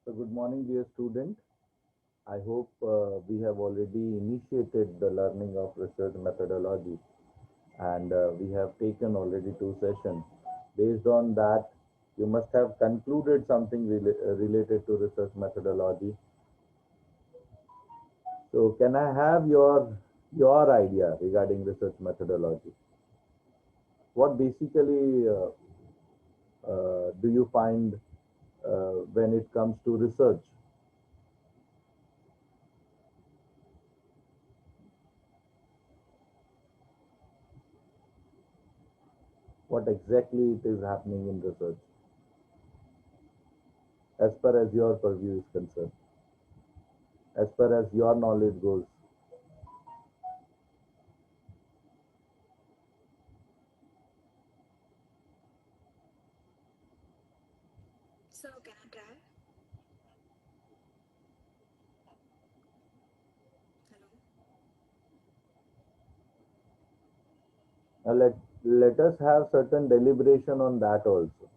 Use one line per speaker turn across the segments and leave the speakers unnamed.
So good morning, dear student. I hope we have already initiated the learning of research methodology and we have taken already two sessions. Based on that, you must have concluded something related to research methodology. So can I have your idea regarding research methodology? What basically do you find when it comes to research? What exactly it is happening in research as far as your purview is concerned, as far as your knowledge goes?
So can I try? Hello.
Let us have certain deliberation on that also.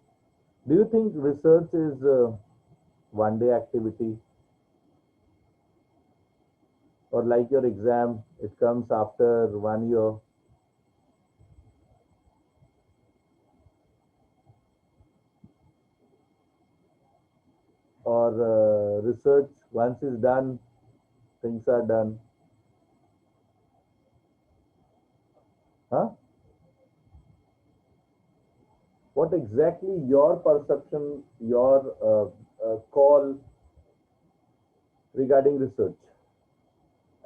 Do you think research is one day activity, or like your exam, it comes after 1 year? Or research once is done, things are done? Huh? What exactly your perception, your call regarding research?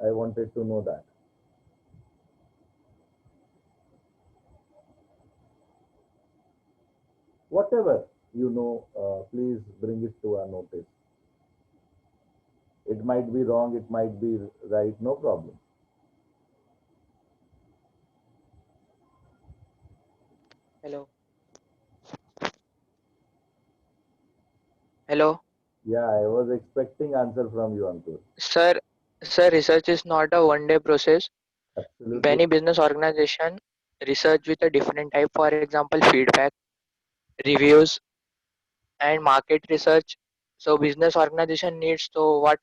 I wanted to know that. Whatever you know, please bring it to our notice. It might be wrong, it might be right, no problem.
Hello. Hello.
Yeah, I was expecting answer from you, Ankur.
Sir, sir, research is not a one-day process.
Absolutely.
Many business organization research with a different type, for example, feedback, reviews, and market research. So business organization needs to what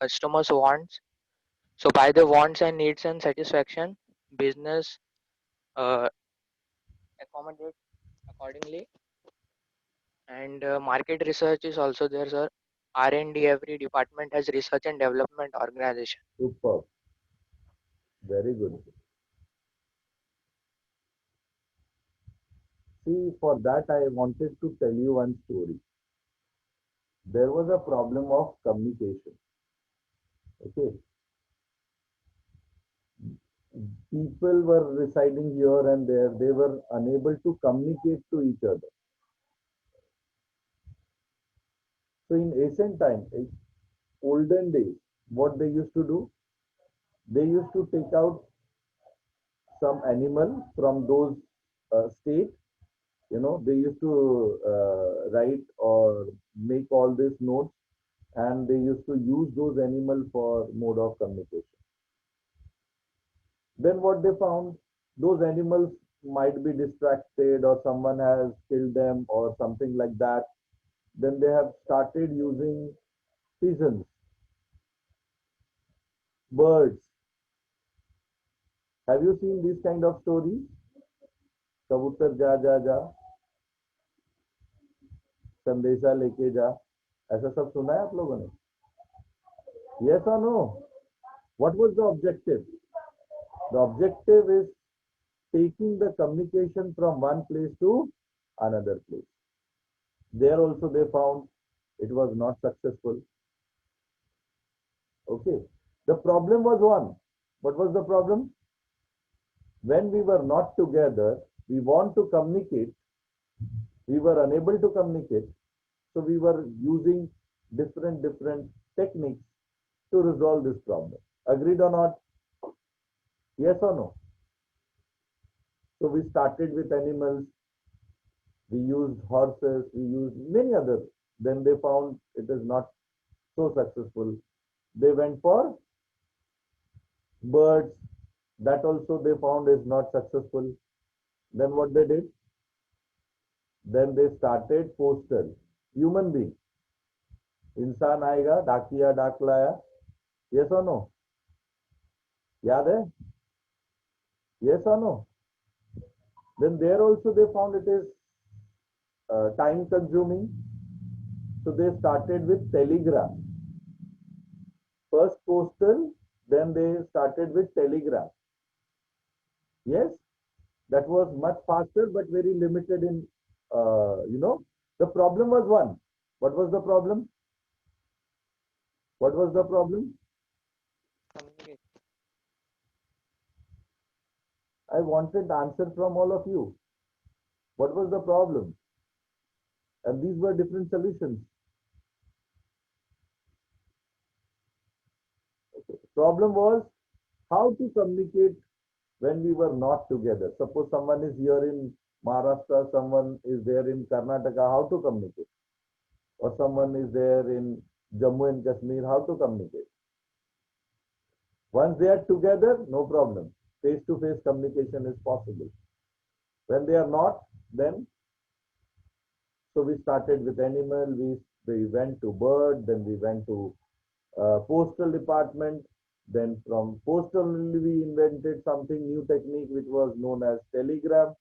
customers wants. So by the wants and needs and satisfaction, business accommodate accordingly. And market research is also there, sir. R&D, every department has research and development organization.
Superb. Very good. See, for that, I wanted to tell you one story. There was a problem of communication. Okay. People were residing here and there. They were unable to communicate to each other. So in ancient time, olden days, what they used to do, they used to take out some animal from those states. They used to write or make all these notes, and they used to use those animals for mode of communication. Then what they found, those animals might be distracted or someone has killed them or something like that. Then they have started using pigeons, birds. Have you seen these kind of stories? कबूतर जा जा जा, संदेशा लेके जा, ऐसा सब सुना है आप लोगों ने? Yes or no? What was the objective? The objective is taking the communication from one place to another place. There also they found it was not successful. Okay. The problem was one. What was the problem? When we were not together, we want to communicate, we were unable to communicate, so we were using different techniques to resolve this problem. Agreed or not? Yes or no? So we started with animals, we used horses, we used many other. Then they found it is not so successful. They went for birds. That also they found is not successful. Then what they did? Then they started postal, human being. इंसान आएगा, डाकिया डाक लाया, ये सुनो, याद है, ये सुनो. Then there also they found it is time consuming, so they started with telegraph. First postal, then they started with telegraph. Yes, that was much faster but very limited in, the problem was one. What was the problem? What was the problem?
Communicate.
I wanted answer from all of you. What was the problem? And these were different solutions. Problem was how to communicate when we were not together. Suppose someone is here in Maharashtra, someone is there in Karnataka, how to communicate? Or someone is there in Jammu and Kashmir, how to communicate? Once they are together, no problem. Face-to-face communication is possible. When they are not, then, so we started with animal, we went to bird, then we went to postal department, then from postal we invented something new technique which was known as telegram,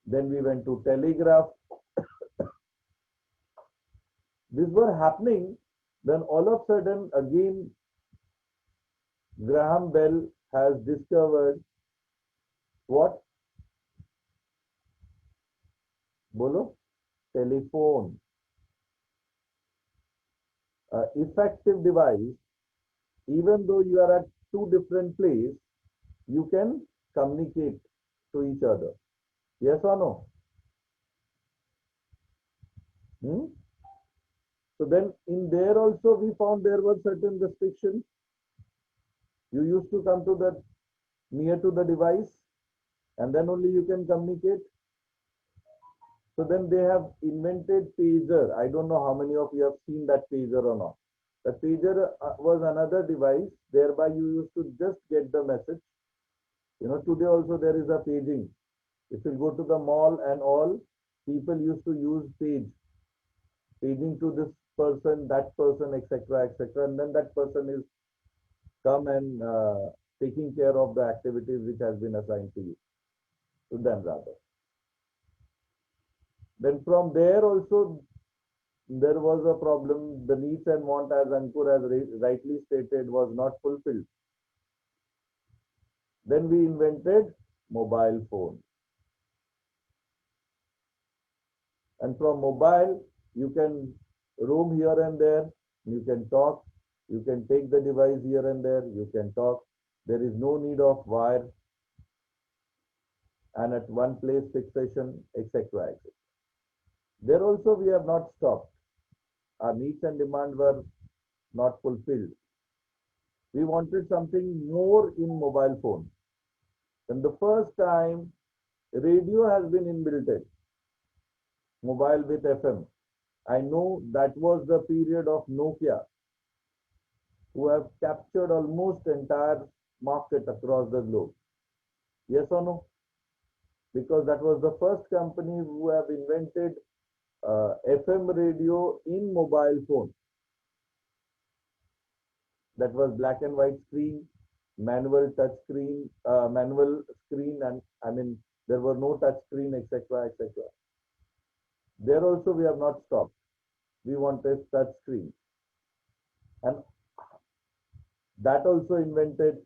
then we went to telegraph. These were happening, then all of a sudden again Graham Bell has discovered what? Bolo? Telephone. Effective device, even though you are at two different places, you can communicate to each other. Yes or no? Hmm? So then in there also we found there were certain restrictions. You used to come to the near to the device and then only you can communicate. So then they have invented pager. I don't know how many of you have seen that pager or not. The pager was another device. Thereby you used to just get the message. Today also there is a paging. If you go to the mall and all, people used to use paging to this person, that person, etc., etc., and then that person is come and taking care of the activities which has been assigned to you, to them rather. Then from there also there was a problem. The needs and want, as Ankur has rightly stated, was not fulfilled. Then we invented mobile phone. And from mobile, you can roam here and there, you can talk, you can take the device here and there, you can talk. There is no need of wire and at one place fixation, etc. etc. There also we have not stopped. Our needs and demand were not fulfilled. We wanted something more in mobile phone. And the first time radio has been inbuilt, mobile with FM. I know that was the period of Nokia, who have captured almost entire market across the globe. Yes or no? Because that was the first company who have invented FM radio in mobile phone. That was black and white screen, manual touch screen, manual screen, and I mean there were no touch screen, etc., etc. There also we have not stopped. We wanted touch screen, and that also invented.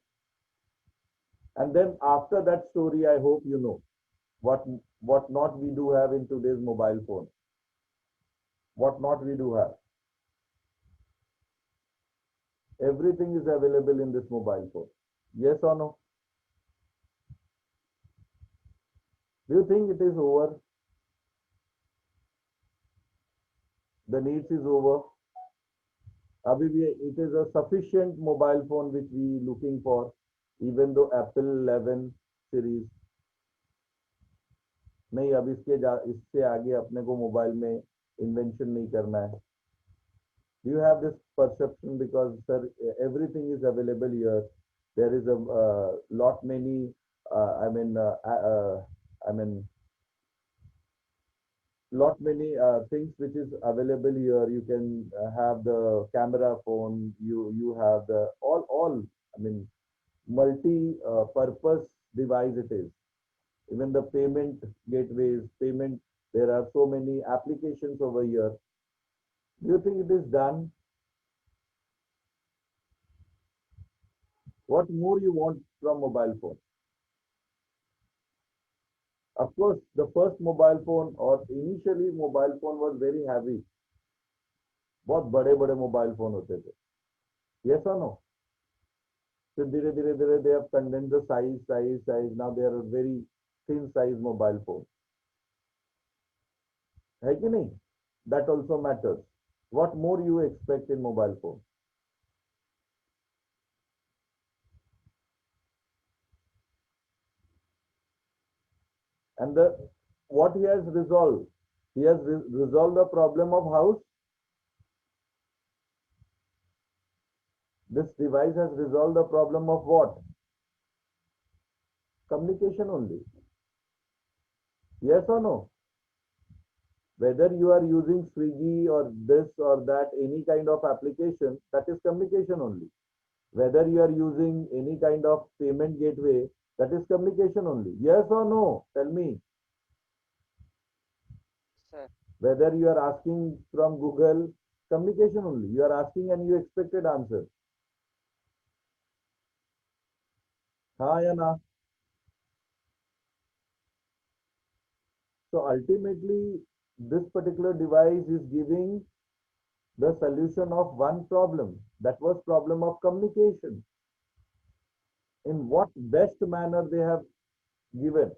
And then after that story, I hope you know what not we do have in today's mobile phone. What not we do have. Everything is available in this mobile phone. Yes or no? Do you think it is over? The needs is over. It is a sufficient mobile phone which we looking for, even though Apple 11 series. नहीं, अब इससे आगे अपने को mobile में invention नहीं करना है. Do you have this perception? Because sir, everything is available here. There is a lot many. I mean, lot many things which is available here. You can have the camera phone, you have the all I mean multi purpose device it is. Even the payment gateways, payment, there are so many applications over here. Do you think it is done? What more you want from mobile phone? Of course, the first mobile phone or initially mobile phone was very heavy. बहुत बड़े बड़े mobile phone होते थे. Yes or no? फिर धीरे धीरे धीरे they have condensed the size. Now they are very thin size mobile phone. है कि नहीं? That also matters. What more you expect in mobile phone? And the what he has resolved? He has resolved the problem of house. This device has resolved the problem of what? Communication only. Yes or no? Whether you are using Swiggy or this or that, any kind of application, that is communication only. Whether you are using any kind of payment gateway, that is communication only. Yes or no? Tell me.
Sir,
Whether you are asking from Google, communication only. You are asking and you expected answer. हाँ या ना? So ultimately, this particular device is giving the solution of one problem. That was problem of communication. In what best manner they have given.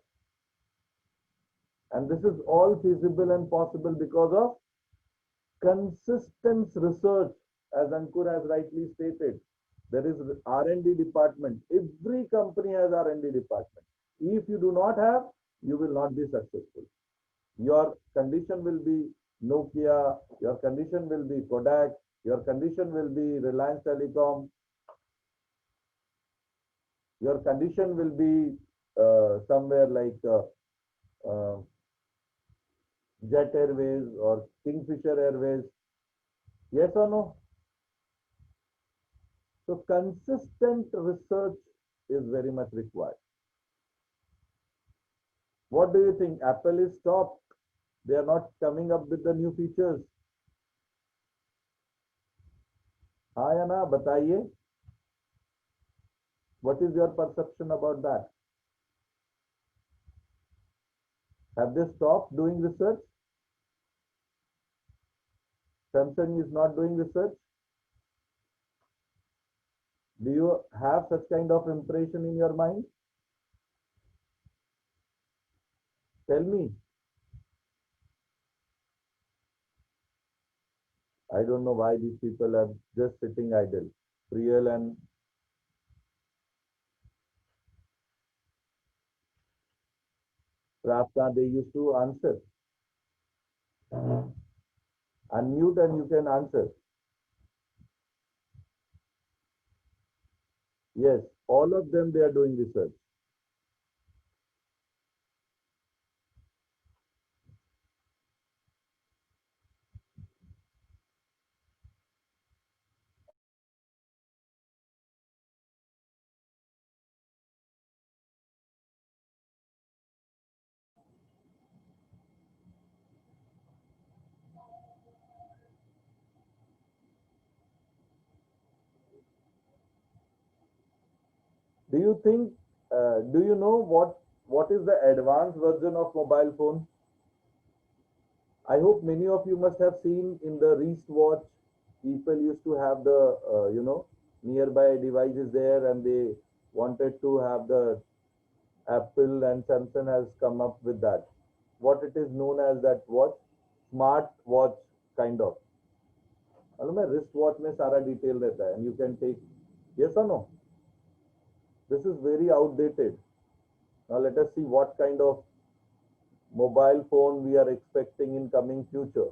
And this is all feasible and possible because of consistent research, as Ankur has rightly stated. There is R&D department. Every company has R&D department. If you do not have, you will not be successful. Your condition will be Nokia, your condition will be Kodak, your condition will be Reliance Telecom, your condition will be somewhere like uh, Jet Airways or Kingfisher Airways. Yes or no? So consistent research is very much required. What do you think? Apple is stopped. They are not coming up with the new features. हाँ या ना बताइए. What is your perception about that? Have they stopped doing research? Samsung is not doing research. Do you have such kind of impression in your mind? Tell me. I don't know why these people are just sitting idle. Real and Rafta, they used to answer. Unmute and you can answer. Yes, all of them, they are doing research. Do you think, do you know what is the advanced version of mobile phone? I hope many of you must have seen in the wristwatch, people used to have the, nearby devices there and they wanted to have the Apple and Samsung has come up with that. What it is known as that watch, smart watch kind of. मालूम है wrist watch में सारा detail रहता है and you can take. Yes or no? This is very outdated. Now let us see what kind of mobile phone we are expecting in coming future.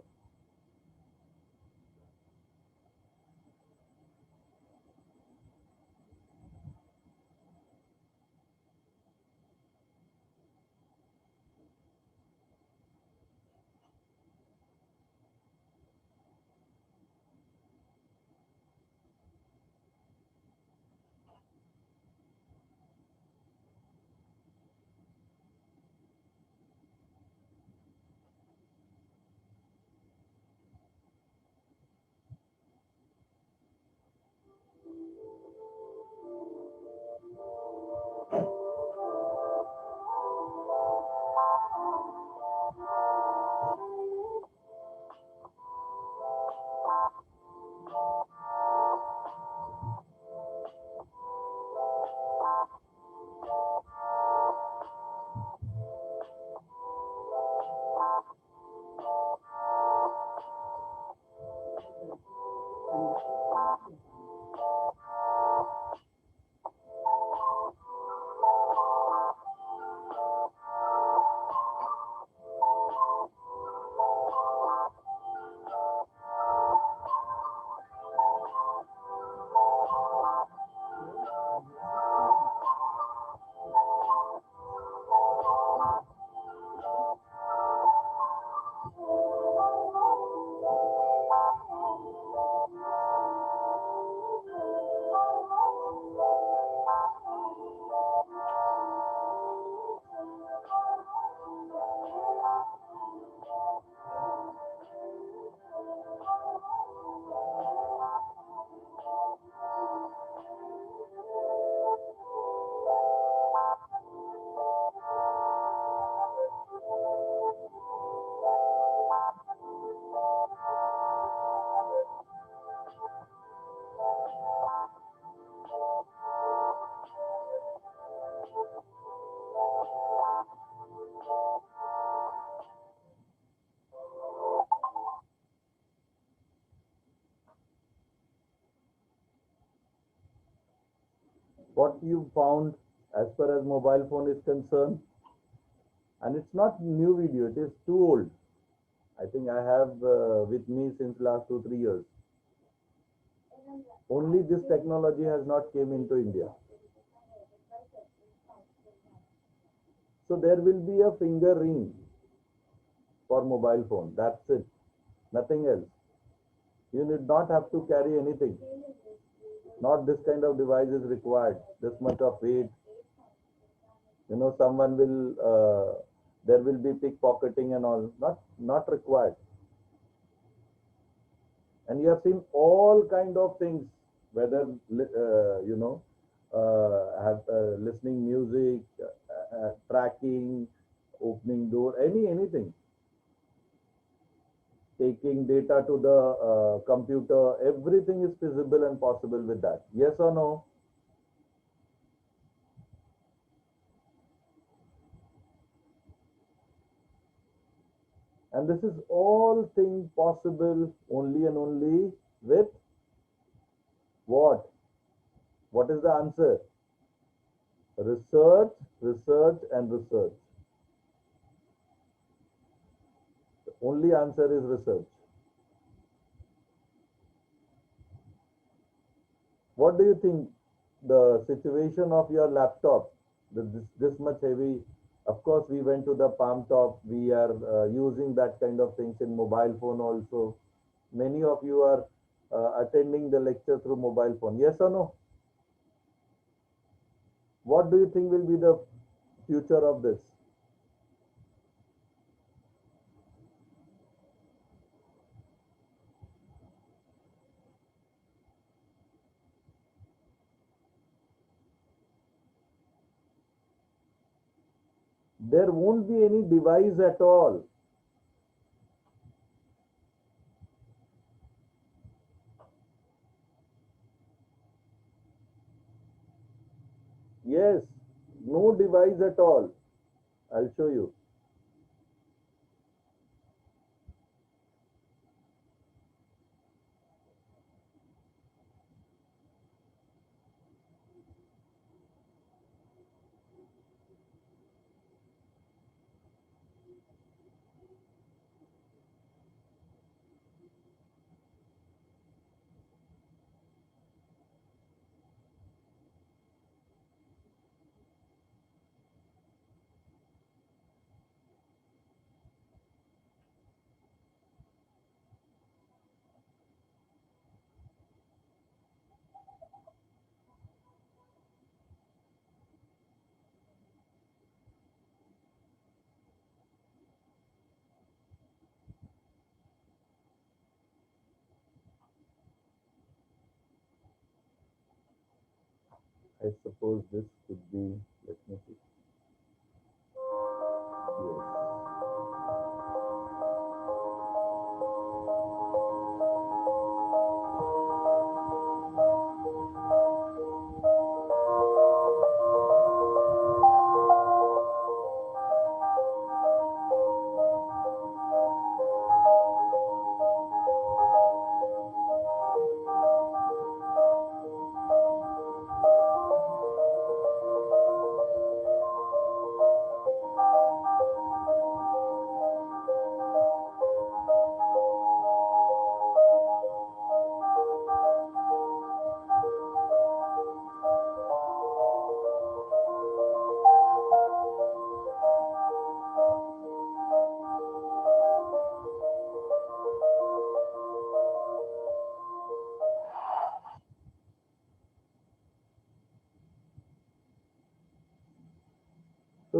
What you found as far as mobile phone is concerned, and it's not new video, it is too old. I think I have with me since last 2 3 years. Only this technology has not came into India. So there will be a finger ring for mobile phone, that's it, nothing else. You need not have to carry anything. Not this kind of device is required, this much of weight. Someone will there will be pickpocketing and all, not required. And you have seen all kind of things, whether have listening music, tracking, opening door, anything, taking data to the computer, everything is feasible and possible with that. Yes or no? And this is all thing possible only and only with what? What is the answer? Research, research, and research. The only answer is research. What do you think the situation of your laptop, this much heavy? Of course, we went to the palm top. We are using that kind of things in mobile phone also. Many of you are attending the lecture through mobile phone. Yes or no? What do you think will be the future of this? There won't be any device at all. Yes, no device at all. I'll show you. I suppose this could be, let me see. Yes.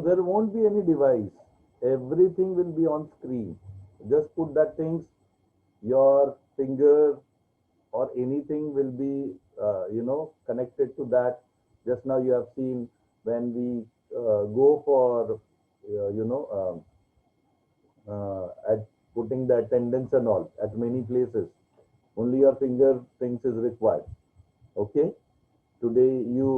there won't be any device. Everything will be on screen. Just put that things, your finger or anything will be, connected to that. Just now you have seen when we go for, at putting the attendance and all at many places, only your fingerprints is required. Okay. Today you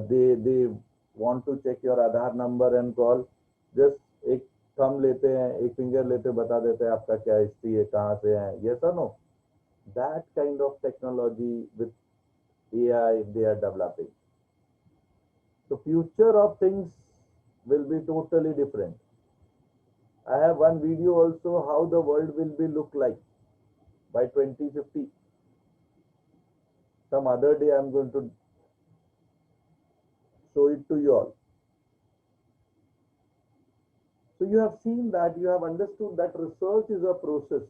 they want to check your Aadhaar number and call. Just एक thumb लेते हैं, एक finger लेते बता देते हैं आपका क्या history है, कहाँ से है. Yes or no? That kind of technology with AI they are developing. So future of things will be totally different. I have one video also how the world will be look like by 2050. Some other day I am going to show it to you all. So you have seen that, you have understood that research is a process,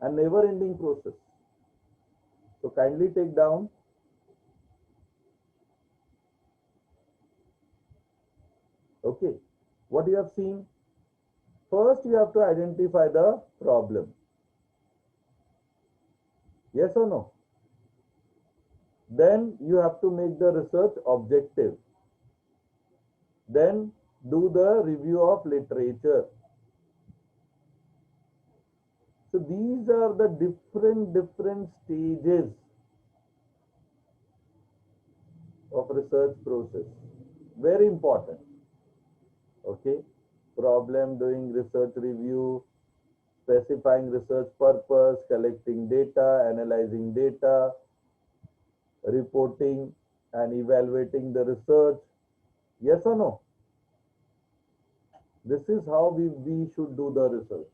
a never-ending process. So kindly take down. Okay, what you have seen? First, you have to identify the problem. Yes or no? Then you have to make the research objective. Then do the review of literature. So these are the different stages of research process. Very important. Okay. Problem, doing research review, specifying research purpose, collecting data, analyzing data, reporting and evaluating the research. Yes or no? This is how we should do the research.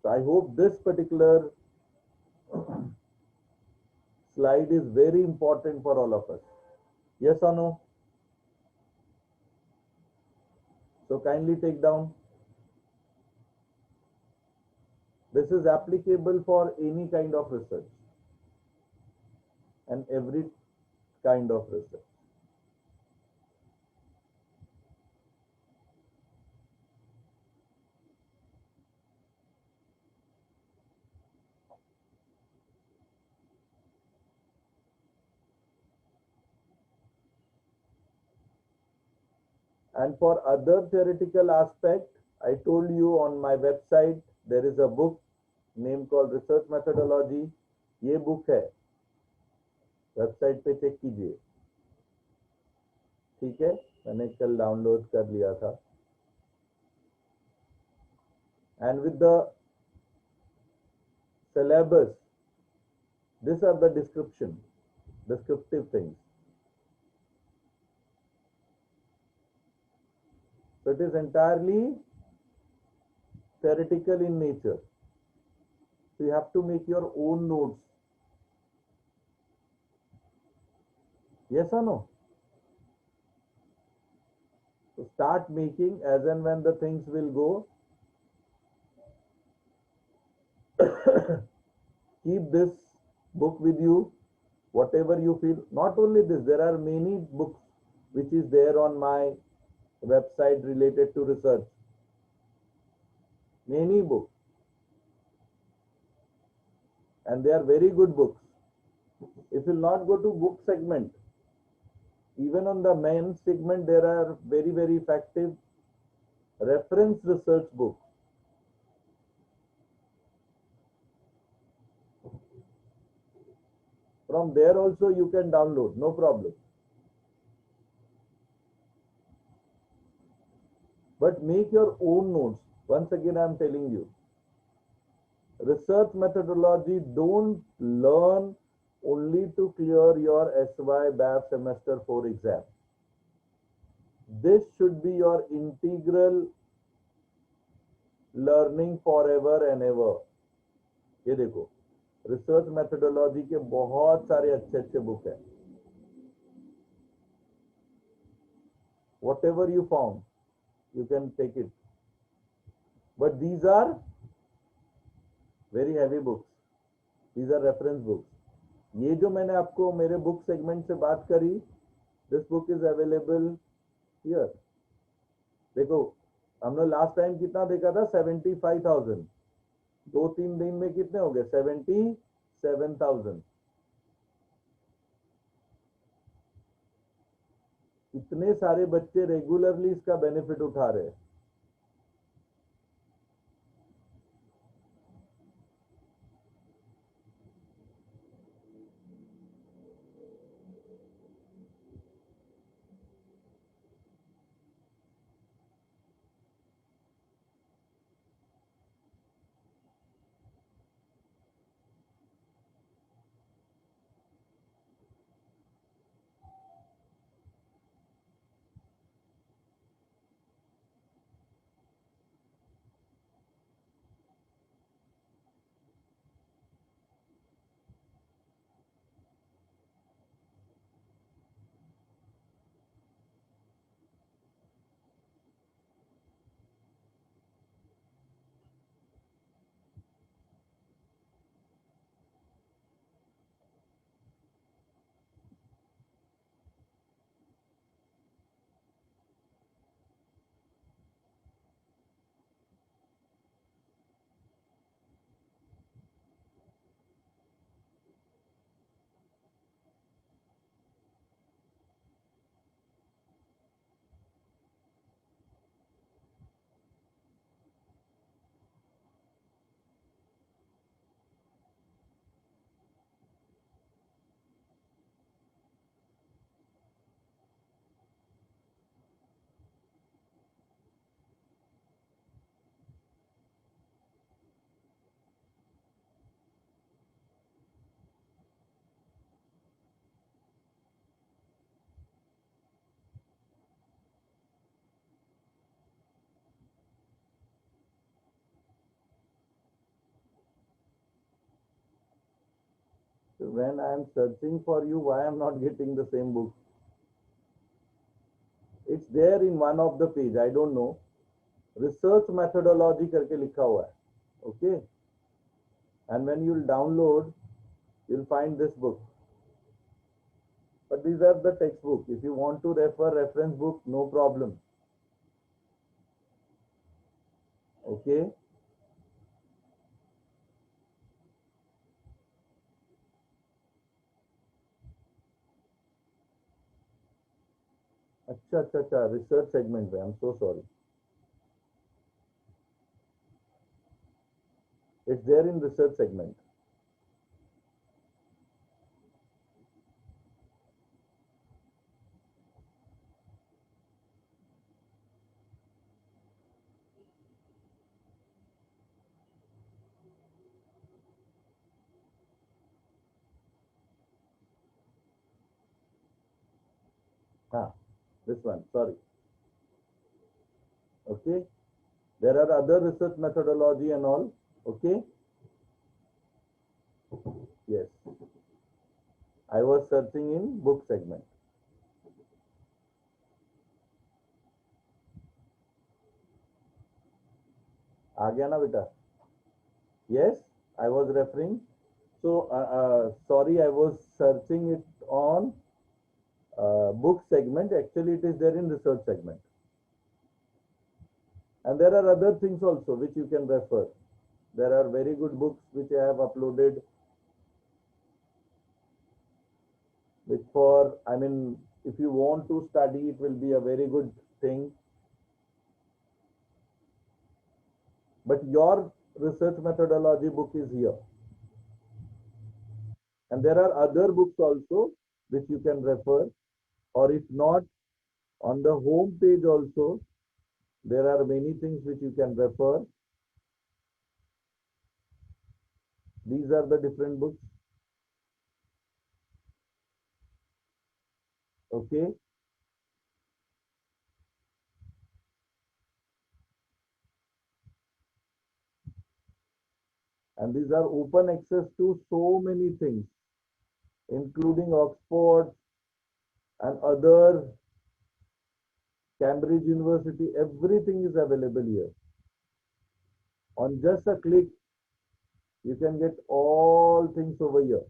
So I hope this particular slide is very important for all of us. Yes or no? So kindly take down. This is applicable for any kind of research and every kind of research. And for other theoretical aspect, I told you on my website, there is a book name called Research Methodology. ये book है, website पे check कीजिए. ठीक है, मैंने कल download कर लिया था. And with the syllabus, these are the descriptive things. So it is entirely theoretical in nature. So you have to make your own notes. Yes or no? So start making as and when the things will go. Keep this book with you, whatever you feel. Not only this, there are many books which is there on my website related to research. Many books. And they are very good books. If you will not go to book segment, even on the main segment, there are very, very effective reference research books. From there also you can download, no problem. But make your own notes. Once again, I am telling you, research methodology, don't learn only to clear your SY BAF semester 4 exam. This should be your integral learning forever and ever. ये देखो, research methodology के बहुत सारे अच्छे book हैं. Whatever you found, you can take it. But these are very heavy books. These are reference books. ये जो मैंने आपको मेरे बुक सेगमेंट से बात करी, this book is available here. देखो हमने लास्ट टाइम कितना देखा था, 75,000। 2-3 दिन में कितने हो गए, 77,000। इतने सारे बच्चे रेगुलरली इसका बेनिफिट उठा रहे हैं। So when I am searching for you, why I am not getting the same book? It's there in one of the page, I don't know. Research methodology करके लिखा हुआ है. Okay. And when you'll download, you'll find this book. But these are the textbook. If you want to refer reference book, no problem. Okay. अच्छा, research segment में. I'm so sorry. It's there in research segment. This one, sorry. Okay. There are other research methodology and all. Okay. Yes. I was searching in book segment. आ गया ना बेटा? Yes, I was referring. So, sorry, I was searching it on book segment. Actually, it is there in research segment. And there are other things also which you can refer. There are very good books which I have uploaded. Which for, I mean, if you want to study, it will be a very good thing. But your research methodology book is here. And there are other books also which you can refer, or if not, on the home page also, there are many things which you can refer. These are the different books. Okay. And these are open access to so many things, including Oxford and other Cambridge University. Everything is available here. On just a click, you can get all things over here.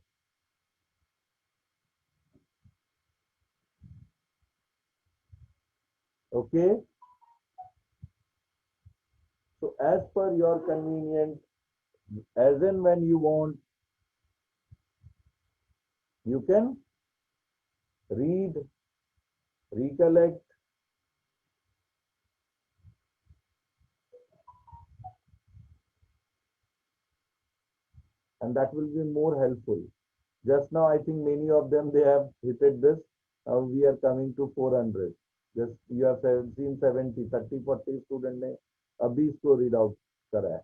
Okay. So as per your convenience, as and when you want, you can read, recollect, and that will be more helpful. Just now, I think many of them, they have hit this. Now we are coming to 400. Just you have seen 70, 30, 40 student ने अभी इसको read out करा है.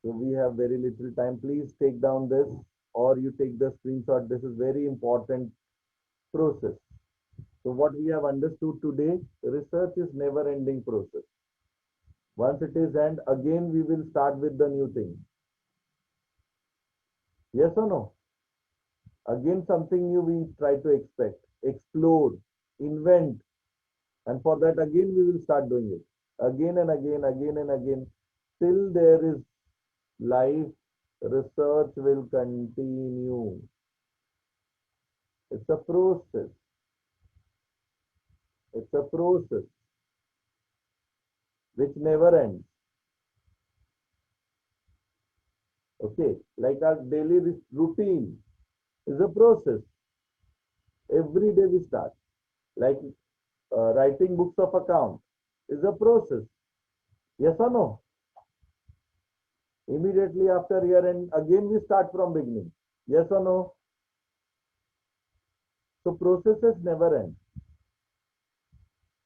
So we have very little time. Please take down this or you take the screenshot. This is very important process. So what we have understood today, research is never ending process. Once it is end, again we will start with the new thing. Yes or no? Again something new we try to expect, explore, invent, and for that again we will start doing it. Again and again, till there is life, research will continue. It's a process. It's a process which never ends. Okay, like our daily routine is a process. Every day we start. Like writing books of account is a process. Yes or no? Immediately after year end, again we start from beginning. Yes or no? So processes never end.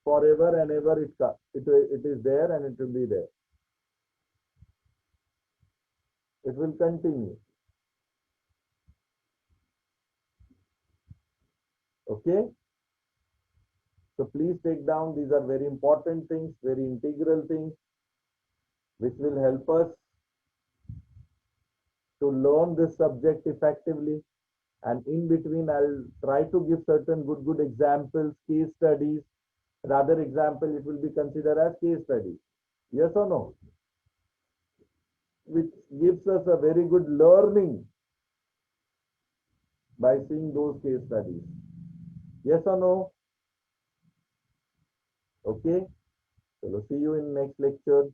Forever and ever it is there and it will be there. It will continue. Okay? So please take down, these are very important things, very integral things, which will help us to learn this subject effectively. And in between, I'll try to give certain good examples, case studies. Rather example, it will be considered as case study. Yes or no? Which gives us a very good learning by seeing those case studies. Yes or no? Okay. So we'll see you in next lecture.